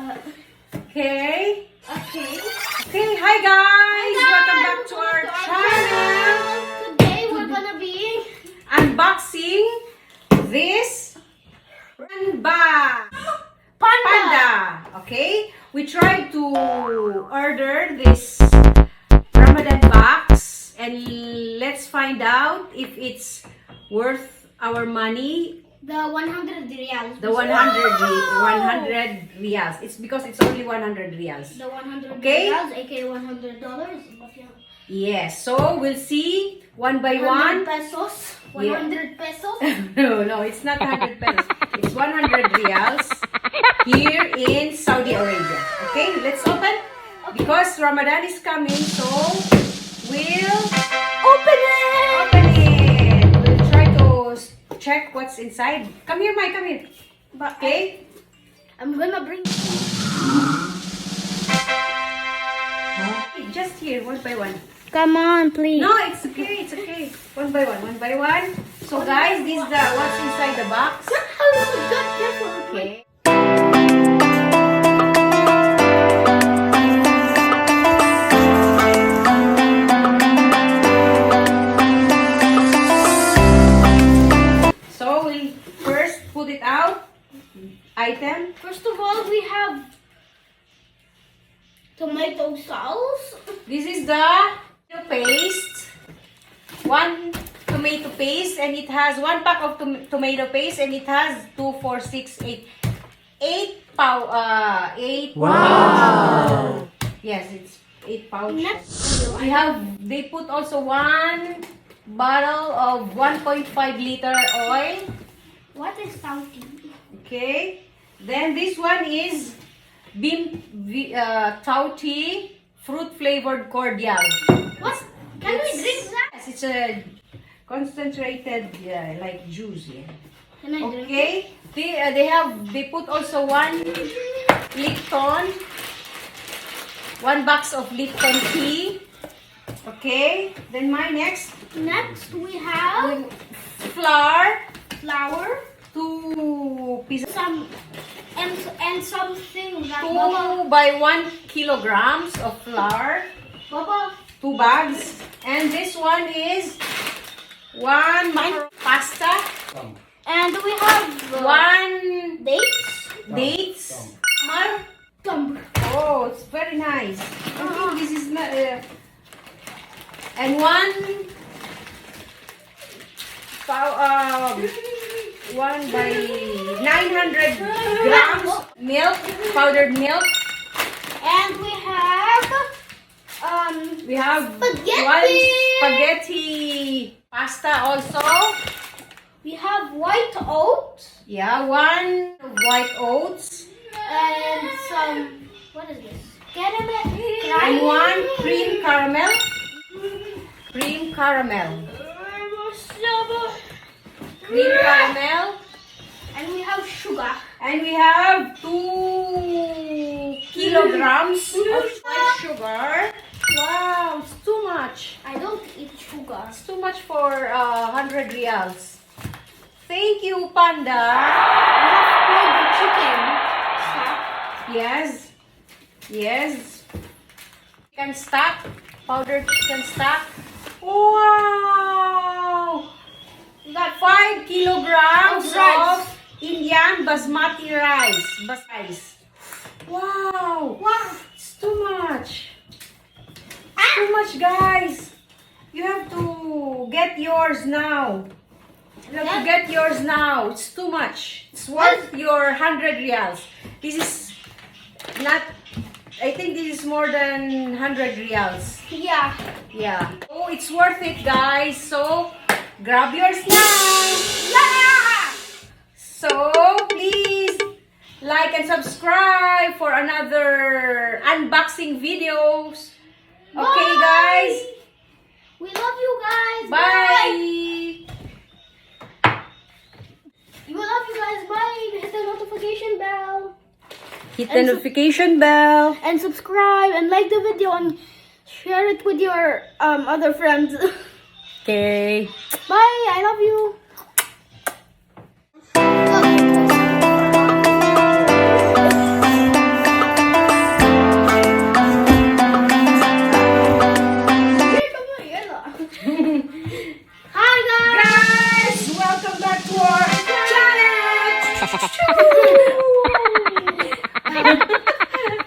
Okay. Okay. Okay, hi guys! Welcome back to our channel. Today we're gonna be Unboxing this Panda. Okay, we tried to order this Ramadan box and let's find out if it's worth our money. the 100 riyals. The 100 riyals. It's because it's only 100 riyals. The 100 Okay. riyals, aka $100. Yes, so we'll see one by 100 one. pesos. Yeah. 100 pesos. No, it's not 100 pesos. It's 100 riyals here in Saudi Arabia. Okay, let's open. Because Ramadan is coming, so we'll Open it! open it. We'll try to check what's inside. Come here, Mike, come here. But Okay? I'm gonna bring. Just here, one by one. Come on, please. No, it's okay, it's okay. One by one, one by one. So guys, this is the what's inside the box. God, careful. Okay. So we'll first put it out. Item. First of all, we have tomato sauce. This is the tomato paste. One tomato paste, and it has one pack of tomato paste, and it has 2, 4, 6, 8, 8 Wow! Yes, it's 8 pouches. Next, They put also one bottle of 1.5 liter oil. what is salty? Okay. Then this one is Tauti fruit flavored cordial. What? Can we drink that? Yes, it's a concentrated like juice. Yeah. Can I drink it? Okay. They put also one Lipton, one box of Lipton tea. Okay. Then my next Next, we have flour, flour, 2 pieces. some and something that 2 by 1 kilograms of flour, Baba. 2 bags, and this one is 1 pasta, And we have 1 dates. dates, Gum. oh, it's very nice. I think this is not, and 1 by 900 grams milk, powdered milk. And we have We have Spaghetti. 1 spaghetti pasta also. we have white oats Yeah, 1 white oats. and some, what is this? Caramel. And 1 cream caramel. Cream caramel. Cream caramel. And we have sugar. And we have 2 kilograms of white sugar. Wow, it's too much. I don't eat sugar. It's too much for 100 riyals. Thank you, Panda. We have the chicken stock. Yes. Yes. Chicken stock. Powdered chicken stock. Wow! We got 5 kilograms Of rice. of Indian basmati rice. Wow! Wow. It's too much. Too much, guys. You have to get yours now. You have to get yours now. It's too much. It's worth your 100 riyals. This is not, I think this is more than 100 riyals. Yeah. Yeah. Oh, it's worth it, guys. So, grab yours now. Yeah. So, please like and subscribe for another unboxing videos. Okay, Bye. guys. We love you guys. Bye. We love you guys. Bye. Hit the notification bell. Hit the notification bell. And subscribe and like the video and share it with your other friends. Okay. Bye. I love you.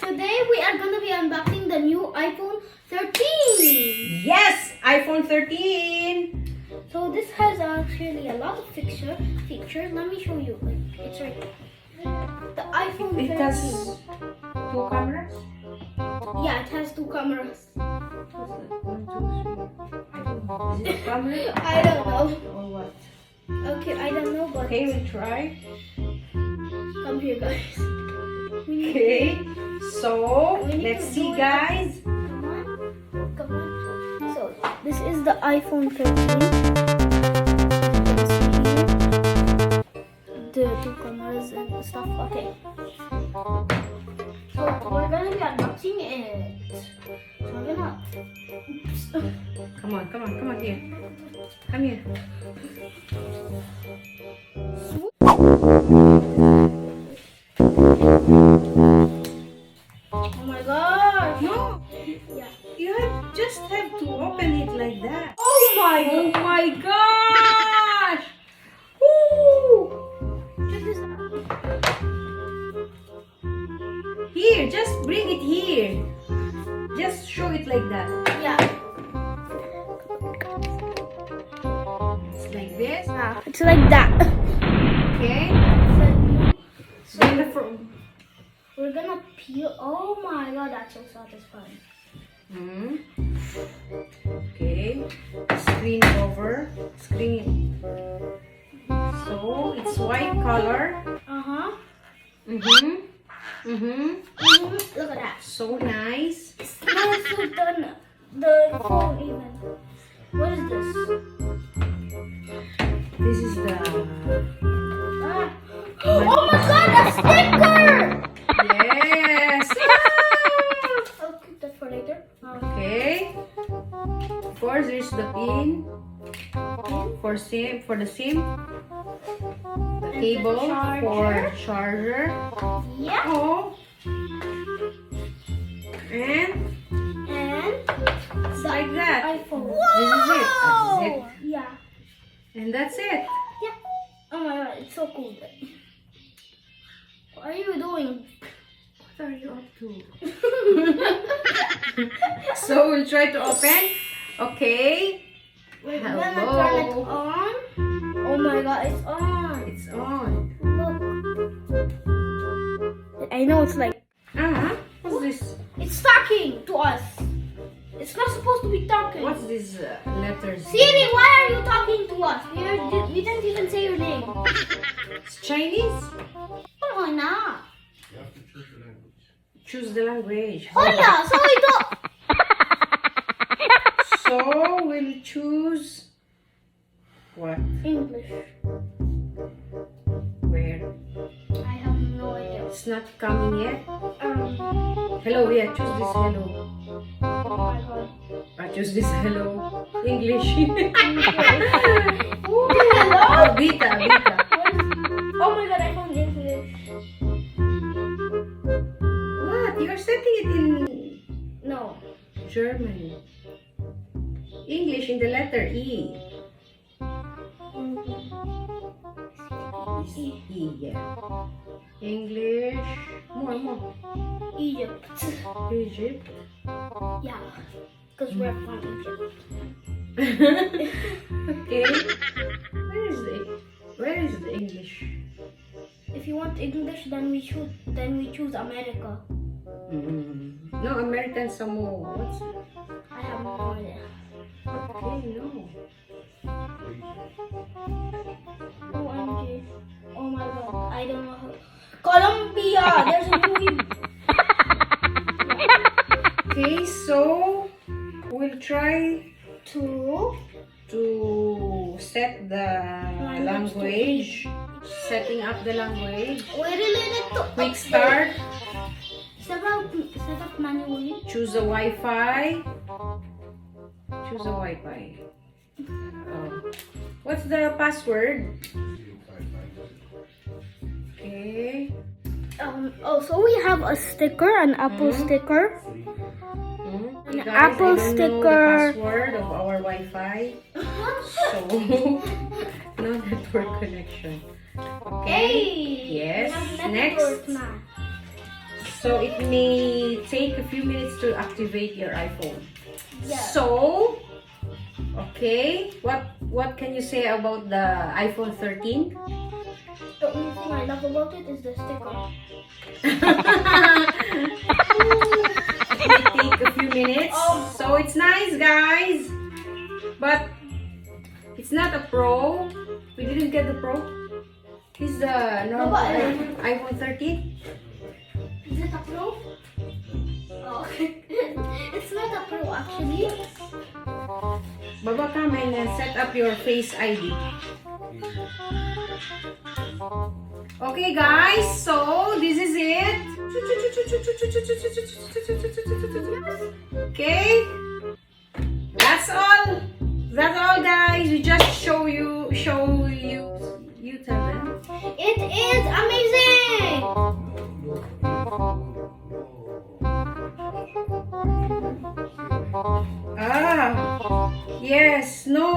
Today we are gonna be unboxing the new iPhone 13. Yes, iPhone 13. So this has actually a lot of features. Let me show you. It's right there. The iPhone 13. It has 2 cameras. Yeah, it has 2 cameras. What's that? 1, 2, 3. I don't know. Is it a camera I don't know. or what? Okay, I don't know, but Okay, we'll try. come here, guys. Okay, so We need let's to see, do it. guys. Come on. So this is the iPhone 13. The 2 cameras and stuff. Okay. So we're gonna be unboxing it. So we're gonna. Oops. Come on here. Come here. Oh my gosh. No, Yeah. just have to open it like that. Oh my gosh! Woo! Check this out. Here, just bring it here. Just show it like that. Yeah. It's like this. It's like that. Okay. So Then the front. we're gonna peel. Oh my god, that's so satisfying. Okay. Screen over. Screen. So it's white color. Look at that. So nice. It smells so done. The phone even. What is this? This is the. Oh my god, a sticker! Yes. I'll keep that for later. Okay. Of course, there's the pin for the SIM. The And cable the for charger. Yeah. Oh. And And it's like that. iPhone. This is it. That's it. Yeah. And that's it. Yeah. Oh my god, it's so cool. What are you doing? What are you up to? So we'll try to open. Okay. We're Hello. gonna turn it on. Oh my god, it's on. It's on. Look. I know it's like What's this? it's talking to us. It's not supposed to be talking. What's this letters? Siri, why are you talking to us? We didn't even say your name. It's Chinese. Why not? You have to choose the language. Choose the language. Hola, so we don't. So we'll choose what? English. Where? I have no idea. It's not coming yet. Hello, yeah, choose this hello. Oh my god. Choose this hello. English. Ooh, hello. Vita. Oh my god, I found English. What? You're setting it in No. German. English in the letter E. E, yeah. English. More. Egypt. Egypt. Yeah. Because we're from Egypt. Okay. Where is the English? If you want English, then we choose America. No, American Samoa. What's I have no idea. okay? No. OMG. Oh my god. I don't know how. Colombia! There's a movie. Okay, so we'll try Two. to set the language. Setting up the language. We really need to. Quick start. Set up manually. Choose a Wi-Fi. What's the password? Okay. Also, we have a sticker, an Apple sticker. An Apple sticker. The password of our Wi-Fi. So no network connection. Okay. Yes. Next. So it may take a few minutes to activate your iPhone. Yeah. So, okay, what can you say about the iPhone 13? The only thing I love about it is the sticker. It may take a few minutes. So it's nice, guys, but it's not a Pro. We didn't get the Pro. This is the normal iPhone 13. Is it a Pro? Oh, it's not a Pro actually. Baba, come and set up your Face ID. Okay, guys, so this is it. Okay, that's all. That's all, guys. We just show you. You tell them. It is amazing. Yes, no.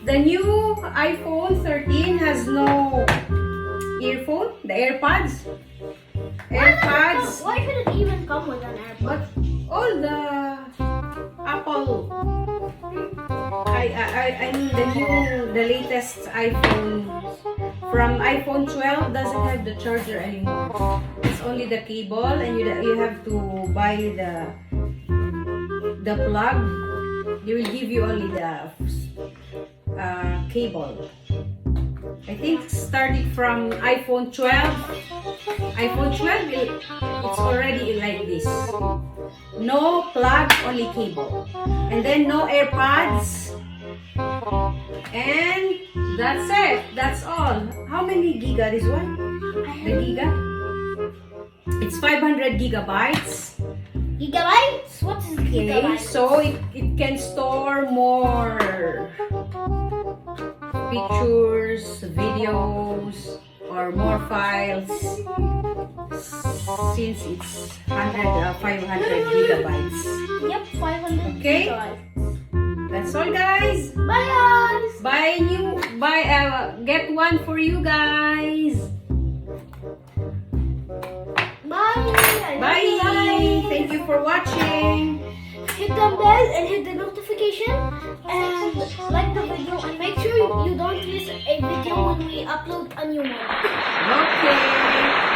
The new iPhone 13 has no earphone, the AirPods. AirPods, Why should it even come with an AirPod? but all the Apple. I mean the latest iPhone from iPhone 12 doesn't have the charger anymore. It's only the cable, and you have to buy the plug. They will give you only the cable. I think starting from iPhone 12, it's already like this. No plug, only cable. And then no AirPods. And that's it. That's all. How many giga this one? The giga? It's 500 gigabytes. Gigabytes? What is Okay, gigabytes? so it can store more pictures, videos, or more files since it's 500 gigabytes. Yep, 500 Okay. gigabytes. That's all, guys. Bye guys. Get one for you guys. Bye. I love Bye. you guys. Thank you for watching. Hit the bell and hit the notification and like the video, and make sure you don't miss a video when we upload a new one. Okay.